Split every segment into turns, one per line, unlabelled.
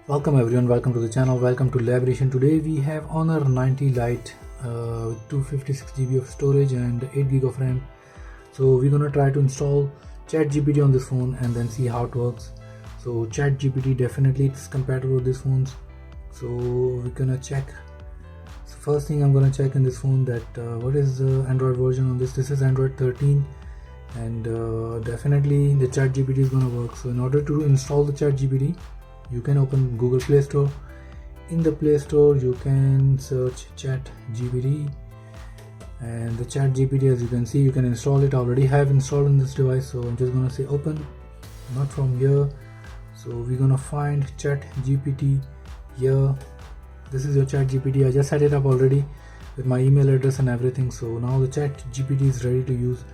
Welcome everyone, welcome to the channel, welcome to Laboration. Today we have Honor 90 Lite with 256 GB of storage and 8 GB of RAM. So we're gonna try to install ChatGPT on this phone and then see how it works. So ChatGPT definitely it's compatible with these phones. So we're gonna check. So first thing I'm gonna check in this phone that what is the Android version on this. This is Android 13 and definitely the ChatGPT is gonna work. So in order to install the ChatGPT, you can open Google Play Store. In the Play Store you can search ChatGPT, and the ChatGPT, as you can see, you can install it. I already have installed in this device, so I'm just gonna say open, not from here. So we're gonna find ChatGPT here. This is your ChatGPT. I just set it up already with my email address and everything. So now the ChatGPT is ready to use.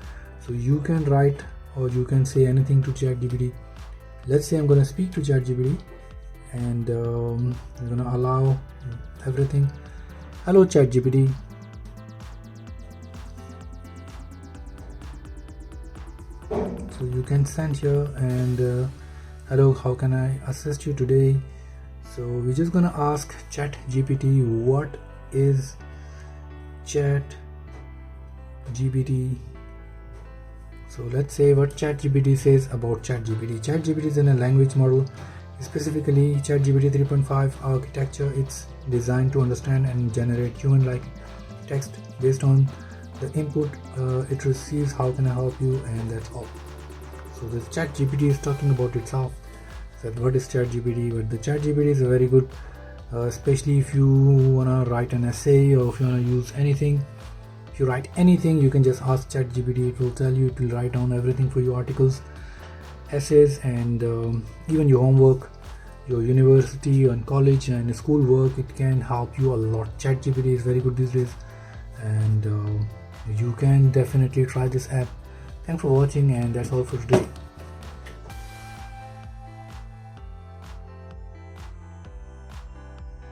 So you can write or you can say anything to ChatGPT. Let's say I'm gonna speak to ChatGPT and I'm gonna allow everything. Hello ChatGPT. So you can send here and hello, how can I assist you today? So we're just gonna ask ChatGPT what is ChatGPT. So let's say what ChatGPT says about ChatGPT. ChatGPT is in a language model, specifically ChatGPT 3.5 architecture. It's designed to understand and generate human-like text based on the input it receives. How can I help you? And that's all. So this ChatGPT is talking about itself. That what is ChatGPT? But the ChatGPT is a very good, especially if you wanna write an essay or if you wanna use anything. If you write anything, you can just ask ChatGPT. It will tell you, it will write down everything for you, articles, essays, and even your homework, your university and college and school work. It can help you a lot. ChatGPT is very good these days, and you can definitely try this app. Thanks for watching, and that's all for today.